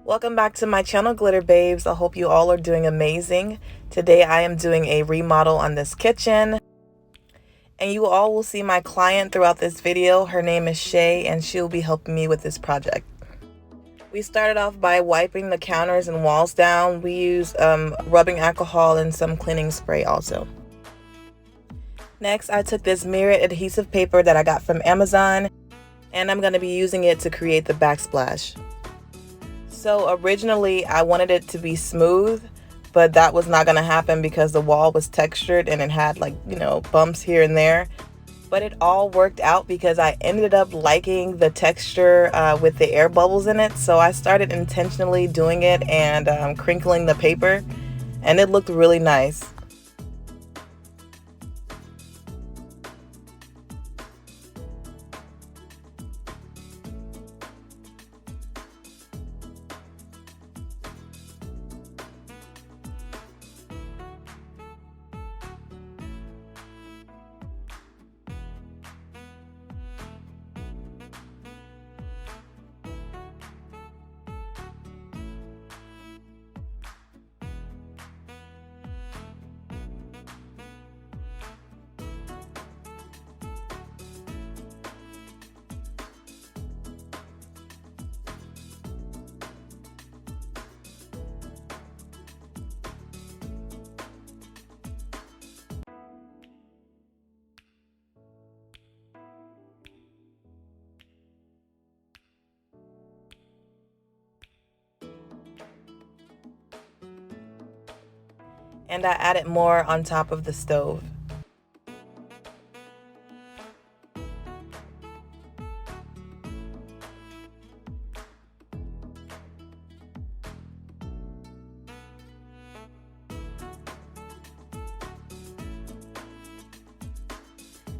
Welcome back to my channel, Glitter Babes. I hope you all are doing amazing. Today I am doing a remodel on this kitchen. And you all will see my client throughout this video. Her name is Shay and she'll be helping me with this project. We started off by wiping the counters and walls down. We used rubbing alcohol and some cleaning spray also. Next, I took this mirrored adhesive paper that I got from Amazon and I'm going to be using it to create the backsplash. So originally I wanted it to be smooth, but that was not going to happen because the wall was textured and it had bumps here and there. But it all worked out because I ended up liking the texture with the air bubbles in it. So I started intentionally doing it and crinkling the paper, and it looked really nice. And I added more on top of the stove.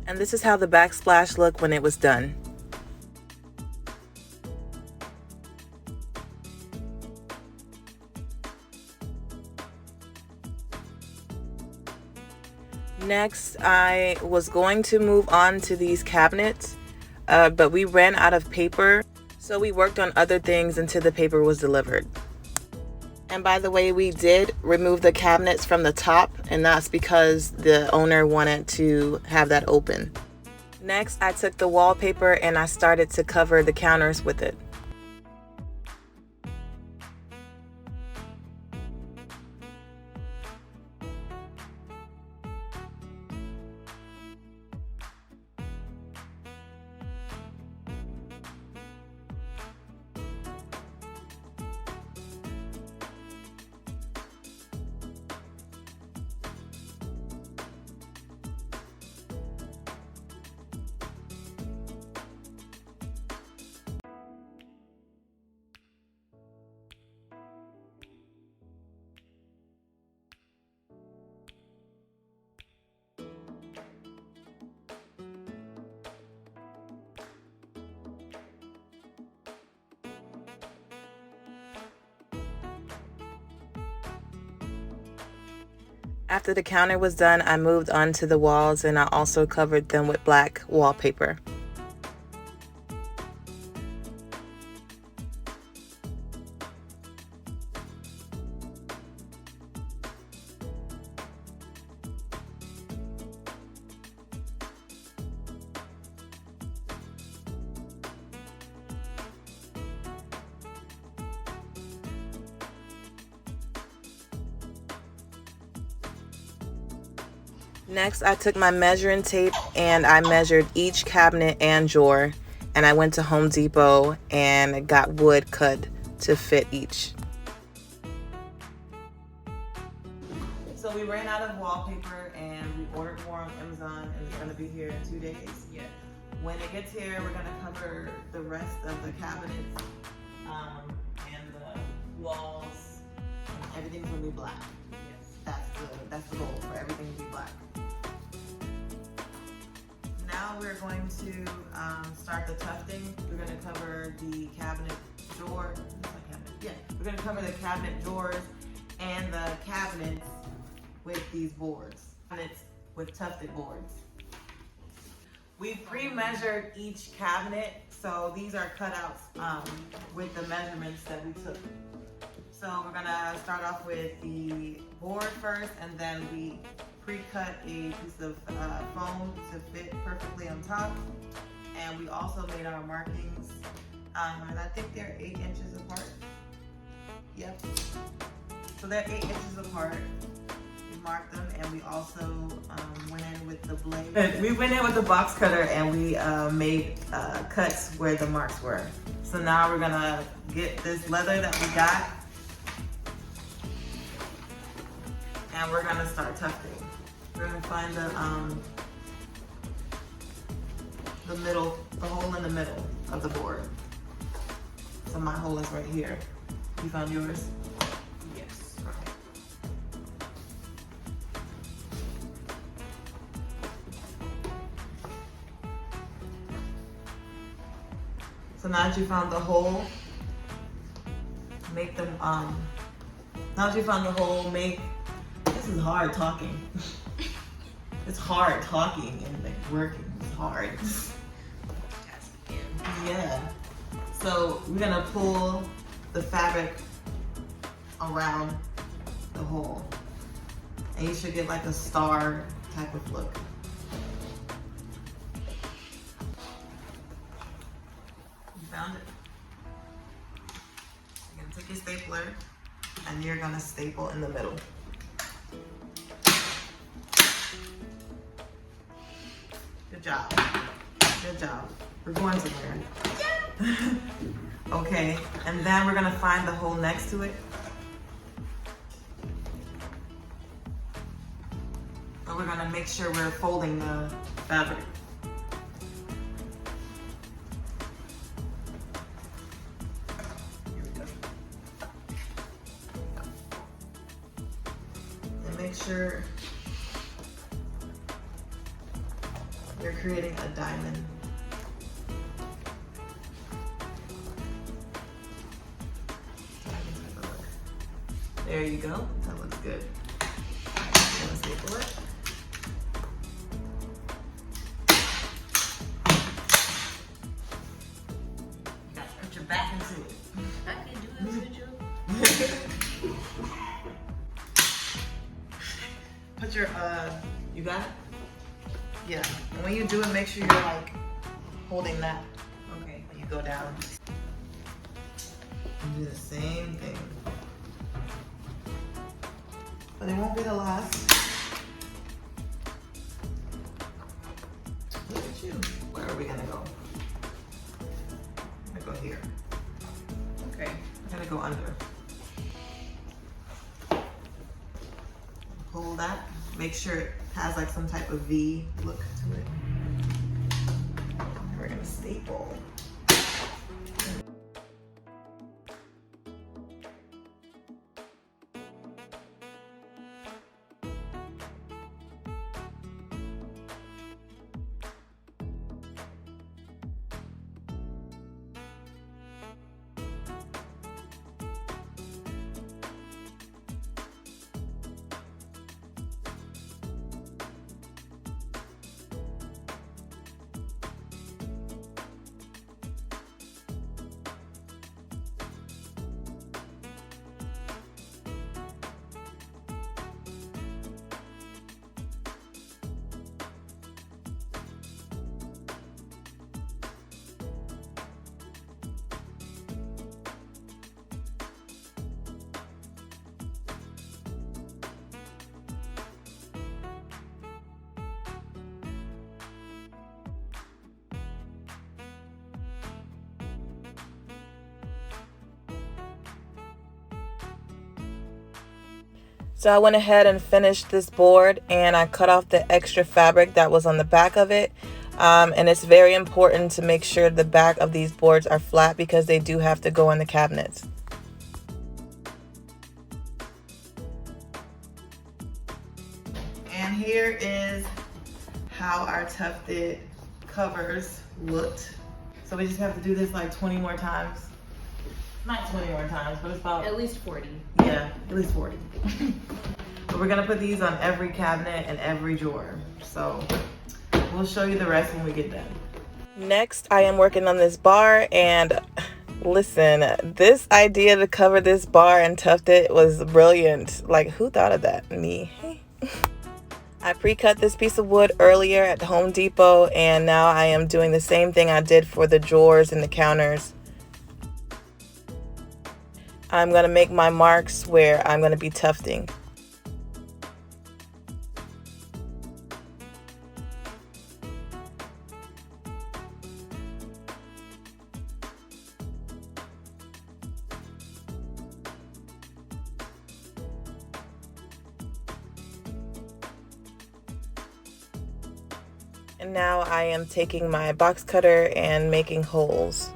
And this is how the backsplash looked when it was done. Next, I was going to move on to these cabinets, but we ran out of paper, so we worked on other things until the paper was delivered. And by the way, we did remove the cabinets from the top, and that's because the owner wanted to have that open. Next, I took the wallpaper and I started to cover the counters with it. After the counter was done, I moved on to the walls and I also covered them with black wallpaper. Next, I took my measuring tape and I measured each cabinet and drawer, and I went to Home Depot and got wood cut to fit each. So we ran out of wallpaper and we ordered more on Amazon, and it's going to be here in 2 days. Yeah. When it gets here, we're going to cover the rest of the cabinets and the walls. Everything's going to be black. Yes. That's the goal, for everything to be black. Now we're going to start the tufting. We're going to cover the cabinet door. We're going to cover the cabinet drawers and the cabinets with these boards. Cabinets with tufted boards. We pre-measured each cabinet, so these are cutouts with the measurements that we took. So we're gonna start off with the board first, and then we pre-cut a piece of foam to fit perfectly on top. And we also made our markings, and I think they're 8 inches apart. Yep. So they're 8 inches apart. We marked them, and we also went in with the blade. We went in with the box cutter, and we made cuts where the marks were. So now we're gonna get this leather that we got, and we're gonna start tufting. We're gonna find the middle, the hole in the middle of the board. So my hole is right here. You found yours? Yes. Okay. So now that you found the hole, make them, now that you found the hole, this is hard talking. It's hard talking and like working, it's hard. Yeah. So we're gonna pull the fabric around the hole, and you should get like a star type of look. You found it? You're gonna take your stapler and you're gonna staple in the middle. Good job. Good job. We're going somewhere. Okay, and then we're gonna find the hole next to it. And we're gonna make sure we're folding the fabric. Here we go. And make sure you're creating a diamond. There you go. That looks good. I'm gonna staple it. You gotta put your back into it. I can do this with you. Put your, you got it? Yeah. And when you do it, make sure you're like holding that. Okay. When you go down. And do the same thing. But it won't be the last. Look at you. Where are we gonna go? I'm gonna go here. Okay, I'm gonna go under. Pull that. Make sure it has like some type of V look to it. And we're gonna staple. So I went ahead and finished this board, and I cut off the extra fabric that was on the back of it. And it's very important to make sure the back of these boards are flat because they do have to go in the cabinets. And here is how our tufted covers looked. So we just have to do this like 20 more times. Not 20 more times, but it's about... At least 40. Yeah, at least 40. But we're gonna put these on every cabinet and every drawer. So We'll show you the rest when we get done. Next, I am working on this bar, and listen, this idea to cover this bar and tuft it was brilliant. Like, who thought of that? Me. I pre-cut this piece of wood earlier at Home Depot, and now I am doing the same thing I did for the drawers and the counters. I'm going to make my marks where I'm going to be tufting. And now I am taking my box cutter and making holes.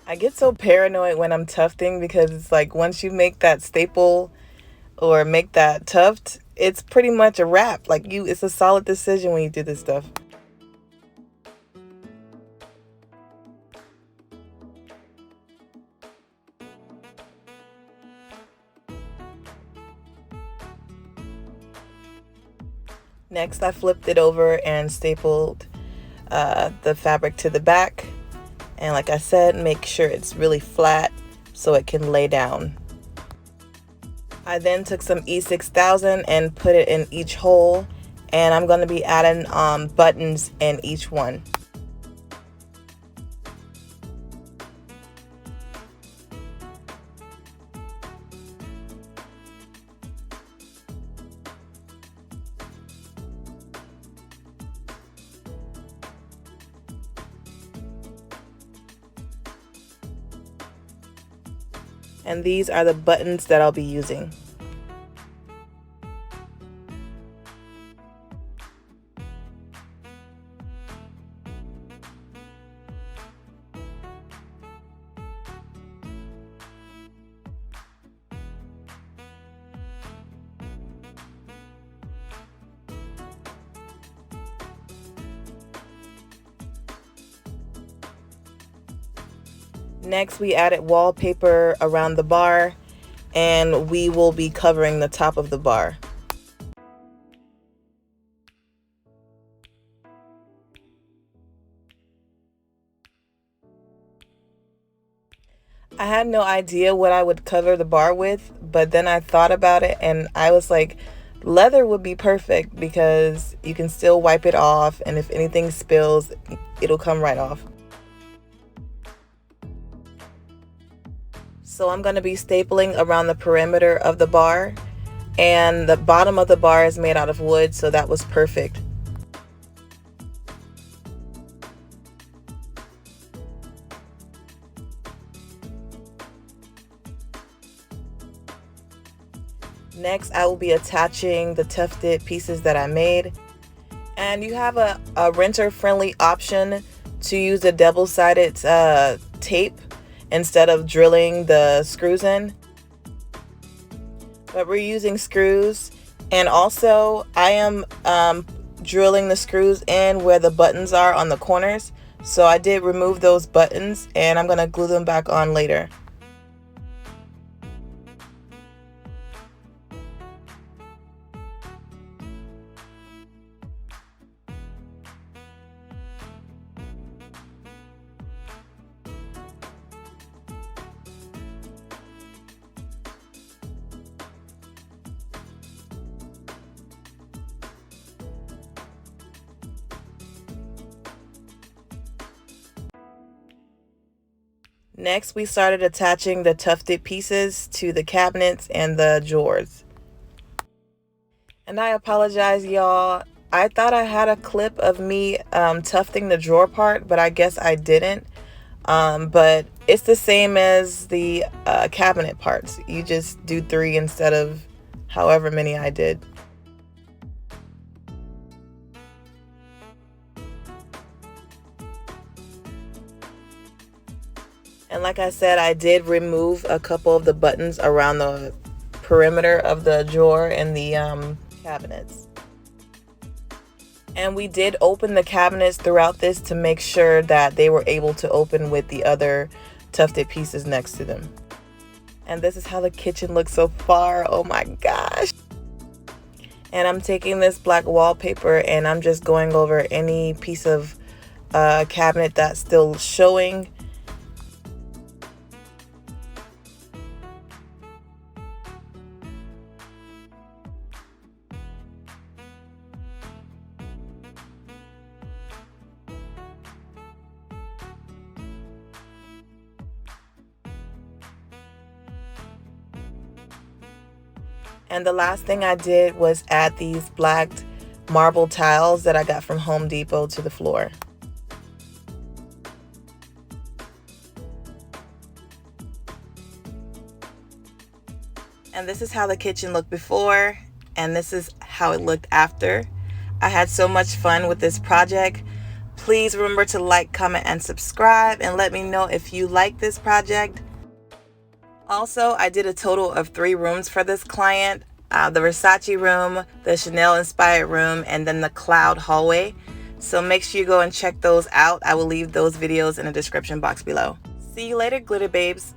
I get so paranoid when I'm tufting because it's like once you make that staple or make that tuft, it's pretty much a wrap. Like it's a solid decision when you do this stuff. Next, I flipped it over and stapled the fabric to the back. And like I said, make sure it's really flat so it can lay down. I then took some E6000 and put it in each hole, and I'm going to be adding buttons in each one. And these are the buttons that I'll be using. Next, we added wallpaper around the bar, and we will be covering the top of the bar. I had no idea what I would cover the bar with, but then I thought about it and I was like, leather would be perfect because you can still wipe it off, and if anything spills, it'll come right off. So I'm going to be stapling around the perimeter of the bar, and the bottom of the bar is made out of wood, so that was perfect. Next, I will be attaching the tufted pieces that I made, and you have a renter-friendly option to use a double-sided tape instead of drilling the screws in, but we're using screws. And also I am drilling the screws in where the buttons are on the corners, so I did remove those buttons and I'm gonna glue them back on later. Next, we started attaching the tufted pieces to the cabinets and the drawers. And I apologize, y'all. I thought I had a clip of me tufting the drawer part, but I guess I didn't. But it's the same as the cabinet parts. You just do 3 instead of however many I did. And like I said, I did remove a couple of the buttons around the perimeter of the drawer and the cabinets. And we did open the cabinets throughout this to make sure that they were able to open with the other tufted pieces next to them. And this is how the kitchen looks so far. Oh my gosh. And I'm taking this black wallpaper and I'm just going over any piece of cabinet that's still showing. And the last thing I did was add these black marble tiles that I got from Home Depot to the floor. And this is how the kitchen looked before, and this is how it looked after. I had so much fun with this project. Please remember to like, comment, and subscribe, and let me know if you like this project. Also, I did a total of 3 rooms for this client. The Versace room, the Chanel inspired room, and then the cloud hallway. So make sure you go and check those out. I will leave those videos in the description box below. See you later, glitter babes.